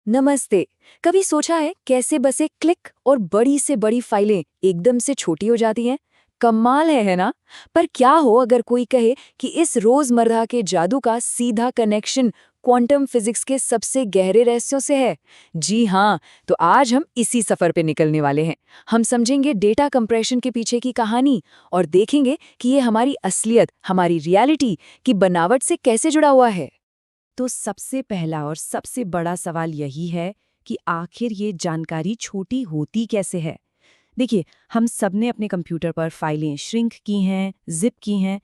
नमस्ते। कभी सोचा है कैसे बस एक क्लिक और बड़ी से बड़ी फाइलें एकदम से छोटी हो जाती हैं? कमाल है ना? पर क्या हो अगर कोई कहे कि इस रोजमर्रा के जादू का सीधा कनेक्शन क्वांटम फिजिक्स के सबसे गहरे रहस्यों से है? जी हाँ, तो आज हम इसी सफर पे निकलने वाले हैं। हम समझेंगे डेटा कंप्रेशन के पीछे की कहानी और देखेंगे कि ये हमारी असलियत, हमारी रियलिटी की बनावट से कैसे जुड़ा हुआ है। तो सबसे पहला और सबसे बड़ा सवाल यही है कि आखिर ये जानकारी छोटी होती कैसे है। देखिए, हम सबने अपने कंप्यूटर पर फाइलें श्रिंक की हैं, जिप की हैं,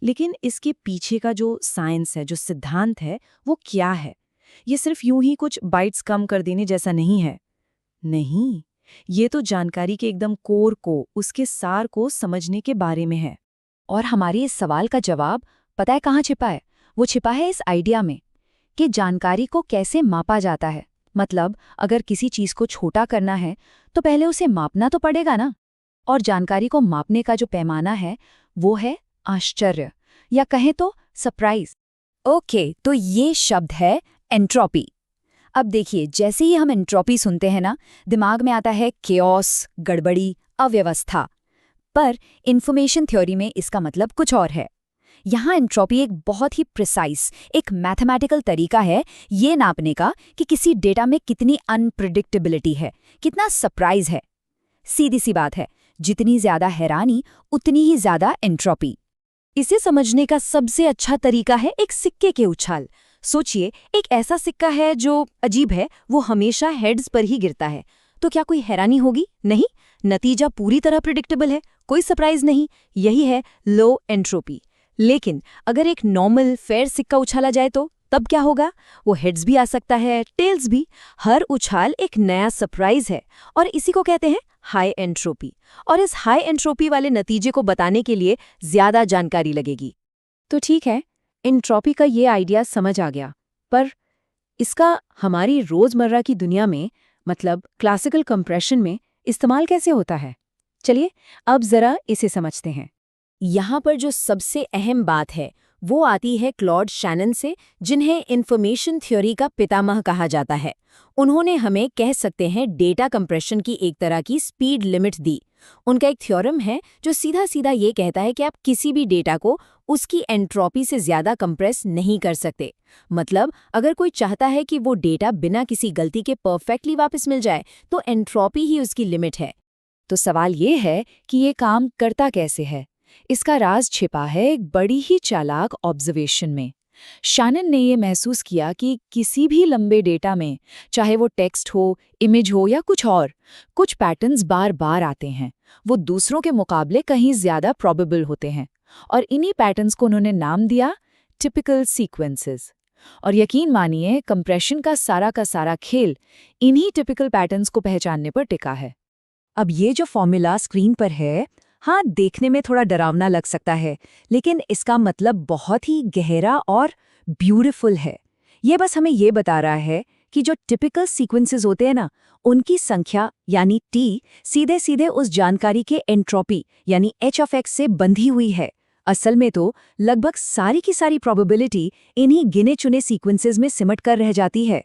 लेकिन इसके पीछे का जो साइंस है, जो सिद्धांत है, वो क्या है? ये सिर्फ यूं ही कुछ बाइट्स कम कर देने जैसा नहीं है। नहीं, ये तो जानकारी के एकदम कोर को, उसके सार को समझने के बारे में है। और हमारे इस सवाल का जवाब पता है कहाँ छिपा है? वो छिपा है इस आइडिया में कि जानकारी को कैसे मापा जाता है। मतलब अगर किसी चीज को छोटा करना है तो पहले उसे मापना तो पड़ेगा ना। और जानकारी को मापने का जो पैमाना है वो है आश्चर्य, या कहें तो सरप्राइज। ओके, तो ये शब्द है एंट्रोपी। अब देखिए, जैसे ही हम एंट्रोपी सुनते हैं ना, दिमाग में आता है केओस, गड़बड़ी, अव्यवस्था। पर इन्फॉर्मेशन थ्योरी में इसका मतलब कुछ और है। यहाँ एंट्रोपी एक बहुत ही प्रिसाइज, एक मैथमेटिकल तरीका है ये नापने का कि किसी डेटा में कितनी अनप्रिडिक्टेबिलिटी है, कितना सरप्राइज है। सीधी सी बात है, जितनी ज्यादा हैरानी उतनी ही ज्यादा एंट्रोपी। इसे समझने का सबसे अच्छा तरीका है एक सिक्के के उछाल। सोचिए, एक ऐसा सिक्का है जो अजीब है, वो हमेशा हेड्स पर ही गिरता है। तो क्या कोई हैरानी होगी? नहीं। नतीजा पूरी तरह प्रिडिक्टेबल है, कोई सरप्राइज नहीं। यही है लो एंट्रोपी। लेकिन अगर एक नॉर्मल फेयर सिक्का उछाला जाए तो तब क्या होगा? वो हेड्स भी आ सकता है, टेल्स भी। हर उछाल एक नया सरप्राइज है, और इसी को कहते हैं हाई एंट्रोपी। और इस हाई एंट्रोपी वाले नतीजे को बताने के लिए ज्यादा जानकारी लगेगी। तो ठीक है, एंट्रोपी का ये आइडिया समझ आ गया, पर इसका हमारी रोजमर्रा की दुनिया में, मतलब क्लासिकल कंप्रेशन में इस्तेमाल कैसे होता है? चलिए अब जरा इसे समझते हैं। यहाँ पर जो सबसे अहम बात है वो आती है क्लॉड शैनन से, जिन्हें इन्फॉर्मेशन थ्योरी का पितामह कहा जाता है। उन्होंने हमें कह सकते हैं डेटा कंप्रेशन की एक तरह की स्पीड लिमिट दी। उनका एक थ्योरम है जो सीधा सीधा ये कहता है कि आप किसी भी डेटा को उसकी एंट्रोपी से ज्यादा कंप्रेस नहीं कर सकते। मतलब अगर कोई चाहता है कि वो डेटा बिना किसी गलती के परफेक्टली वापस मिल जाए, तो एंट्रोपी ही उसकी लिमिट है। तो सवाल ये है कि ये काम करता कैसे है। इसका राज छिपा है एक बड़ी ही चालाक ऑब्जर्वेशन में। शैनन ने ये महसूस किया कि किसी भी लंबे डेटा में, चाहे वो टेक्स्ट हो, इमेज हो या कुछ और, कुछ पैटर्न्स बार बार आते हैं। वो दूसरों के मुकाबले कहीं ज्यादा प्रोबेबल होते हैं। और इन्हीं पैटर्न्स को उन्होंने नाम दिया टिपिकल सीक्वेंसेस। और यकीन मानिए, कंप्रेशन का सारा खेल इन्हीं टिपिकल पैटर्न्स को पहचानने पर टिका है। अब ये जो फॉर्मूला स्क्रीन पर है, हाँ, देखने में थोड़ा डरावना लग सकता है, लेकिन इसका मतलब बहुत ही गहरा और ब्यूटीफुल है। ये बस हमें ये बता रहा है कि जो टिपिकल सीक्वेंसेस होते हैं ना, उनकी संख्या यानी टी सीधे सीधे उस जानकारी के एंट्रोपी यानी h ऑफ x से बंधी हुई है। असल में तो लगभग सारी की सारी प्रोबेबिलिटी इन्हीं गिने चुने सीक्वेंसेस में सिमट कर रह जाती है।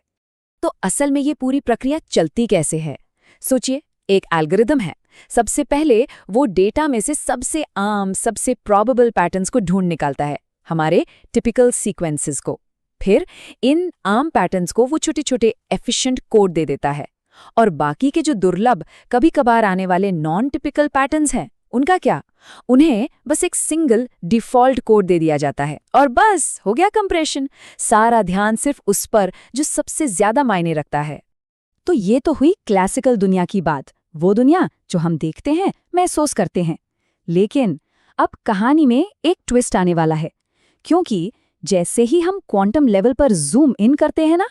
तो असल में ये पूरी प्रक्रिया चलती कैसे है? सोचिए, एक एल्गोरिदम है। सबसे पहले वो डेटा में से सबसे आम, सबसे प्रोबेबल पैटर्न्स को ढूंढ निकालता है, हमारे टिपिकल सीक्वेंसेस को। फिर इन आम पैटर्न्स को वो छोटे छोटे एफिशिएंट कोड दे देता है। और बाकी के जो दुर्लभ, कभी कभार आने वाले नॉन टिपिकल पैटर्न्स हैं, उनका क्या? उन्हें बस एक सिंगल डिफ़ॉल्ट कोड दे दिया जाता है और बस हो गया कंप्रेशन। सारा ध्यान सिर्फ उस पर जो सबसे ज्यादा मायने रखता है। तो ये तो हुई क्लासिकल दुनिया की बात, वो दुनिया जो हम देखते हैं, महसूस करते हैं। लेकिन अब कहानी में एक ट्विस्ट आने वाला है, क्योंकि जैसे ही हम क्वांटम लेवल पर जूम इन करते हैं ना,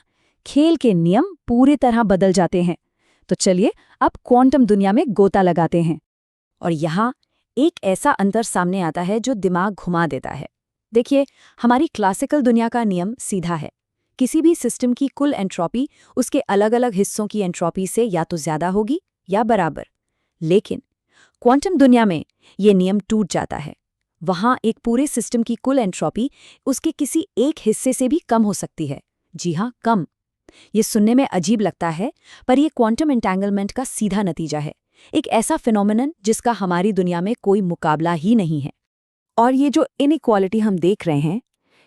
खेल के नियम पूरी तरह बदल जाते हैं। तो चलिए अब क्वांटम दुनिया में गोता लगाते हैं। और यहाँ एक ऐसा अंतर सामने आता है जो दिमाग घुमा देता है। देखिए, हमारी क्लासिकल दुनिया का नियम सीधा है। किसी भी सिस्टम की कुल एंट्रोपी उसके अलग अलग हिस्सों की एंट्रोपी से या तो ज्यादा होगी या बराबर। लेकिन क्वांटम दुनिया में ये नियम टूट जाता है। वहाँ एक पूरे सिस्टम की कुल एंट्रोपी उसके किसी एक हिस्से से भी कम हो सकती है। जी हाँ, कम। ये सुनने में अजीब लगता है, पर ये क्वांटम एंटेंगलमेंट का सीधा नतीजा है। एक ऐसा फिनोमेनन जिसका हमारी दुनिया में कोई मुकाबला ही नहीं है। और ये जो इनइक्वालिटी हम देख रहे हैं,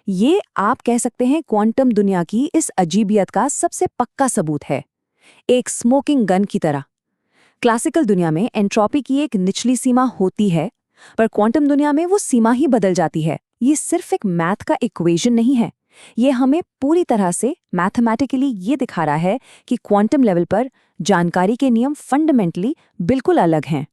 ये आप कह सकते हैं क्वांटम दुनिया की इस अजीबियत का सबसे पक्का सबूत है, एक स्मोकिंग गन की तरह। क्लासिकल दुनिया में एंट्रोपी की एक निचली सीमा होती है, पर क्वांटम दुनिया में वो सीमा ही बदल जाती है। ये सिर्फ एक मैथ का इक्वेशन नहीं है, ये हमें पूरी तरह से मैथमेटिकली ये दिखा रहा है कि क्वांटम लेवल पर जानकारी के नियम फंडामेंटली बिल्कुल अलग हैं।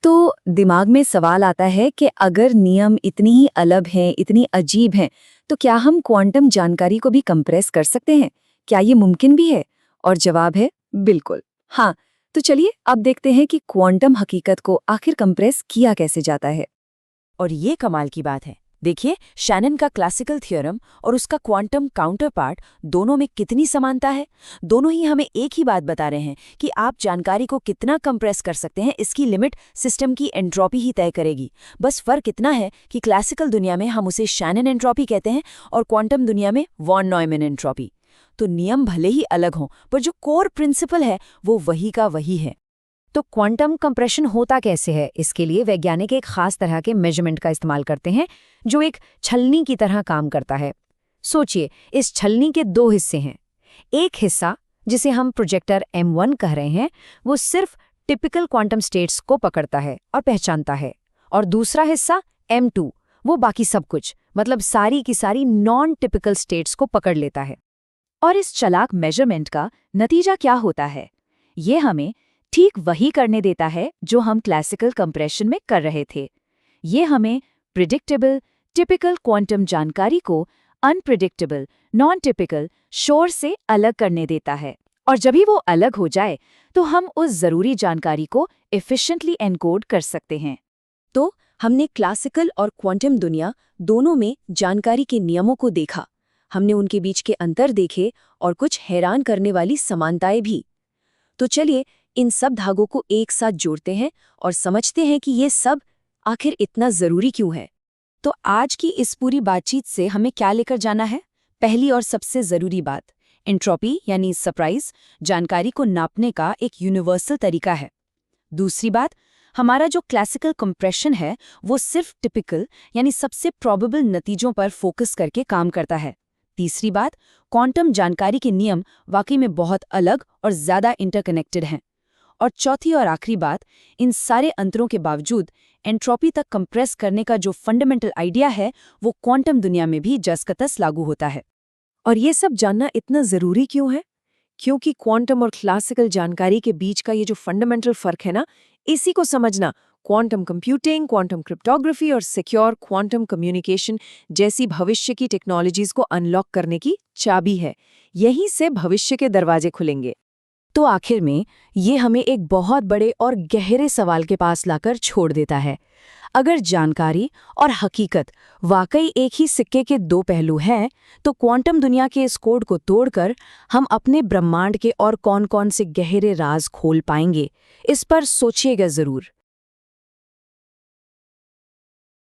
तो दिमाग में सवाल आता है कि अगर नियम इतनी ही अलग हैं, इतनी अजीब हैं, तो क्या हम क्वांटम जानकारी को भी कंप्रेस कर सकते हैं? क्या ये मुमकिन भी है? और जवाब है बिल्कुल हाँ। तो चलिए अब देखते हैं कि क्वांटम हकीकत को आखिर कंप्रेस किया कैसे जाता है। और ये कमाल की बात है, देखिए शैनन का क्लासिकल थ्योरम और उसका क्वांटम काउंटरपार्ट दोनों में कितनी समानता है। दोनों ही हमें एक ही बात बता रहे हैं कि आप जानकारी को कितना कंप्रेस कर सकते हैं, इसकी लिमिट सिस्टम की एंट्रोपी ही तय करेगी। बस फर्क इतना है कि क्लासिकल दुनिया में हम उसे शैनन एंट्रोपी कहते हैं और क्वांटम दुनिया में वॉन नॉयमन एंट्रोपी। तो नियम भले ही अलग हों, पर जो कोर प्रिंसिपल है वो वही का वही है। तो क्वांटम कंप्रेशन होता कैसे है? इसके लिए वैज्ञानिक एक खास तरह के मेजरमेंट का इस्तेमाल करते हैं, जो एक छलनी की तरह काम करता है। सोचिए, इस छलनी के दो हिस्से हैं। एक हिस्सा, जिसे हम प्रोजेक्टर M1 कह रहे हैं, वो सिर्फ टिपिकल क्वांटम स्टेट्स को पकड़ता है और पहचानता है, और दूसरा हिस्सा M2, वो बाकी सब कुछ, मतलब सारी की सारी नॉन टिपिकल स्टेट्स को पकड़ लेता है। और इस चालाक मेजरमेंट का नतीजा क्या होता है? ये हमें ठीक वही करने देता है जो हम क्लासिकल कंप्रेशन में कर रहे थे। ये हमें प्रिडिक्टेबल, टिपिकल क्वांटम जानकारी को अनप्रिडिक्टेबल, नॉन टिपिकल शोर से अलग करने देता है। और जब भी वो अलग हो जाए, तो हम उस जरूरी जानकारी को एफिशिएंटली एनकोड कर सकते हैं। तो हमने क्लासिकल और क्वांटम दुनिया दोनों में जानकारी के नियमों को देखा, हमने उनके बीच के अंतर देखे और कुछ हैरान करने वाली समानताएं भी। तो चलिए इन सब धागों को एक साथ जोड़ते हैं और समझते हैं कि ये सब आखिर इतना जरूरी क्यों है। तो आज की इस पूरी बातचीत से हमें क्या लेकर जाना है? पहली और सबसे जरूरी बात, एंट्रोपी यानी सरप्राइज जानकारी को नापने का एक यूनिवर्सल तरीका है। दूसरी बात, हमारा जो क्लासिकल कंप्रेशन है वो सिर्फ टिपिकल यानी सबसे प्रोबेबल नतीजों पर फोकस करके काम करता है। तीसरी बात, क्वांटम जानकारी के नियम वाकई में बहुत अलग और ज्यादा इंटरकनेक्टेड हैं। और चौथी और आखिरी बात, इन सारे अंतरों के बावजूद एंट्रोपी तक कंप्रेस करने का जो फंडामेंटल आइडिया है वो क्वांटम दुनिया में भी जसकतस लागू होता है। और ये सब जानना इतना जरूरी क्यों है? क्योंकि क्वांटम और क्लासिकल जानकारी के बीच का ये जो फंडामेंटल फर्क है ना, इसी को समझना क्वांटम कंप्यूटिंग, क्वांटम क्रिप्टोग्राफी और सिक्योर क्वांटम कम्युनिकेशन जैसी भविष्य की टेक्नोलॉजीज को अनलॉक करने की चाबी है। यहीं से भविष्य के दरवाजे खुलेंगे। तो आखिर में ये हमें एक बहुत बड़े और गहरे सवाल के पास लाकर छोड़ देता है। अगर जानकारी और हकीकत वाकई एक ही सिक्के के दो पहलू हैं, तो क्वांटम दुनिया के इस कोड को तोड़कर हम अपने ब्रह्मांड के और कौन-कौन से गहरे राज खोल पाएंगे? इस पर सोचिएगा जरूर।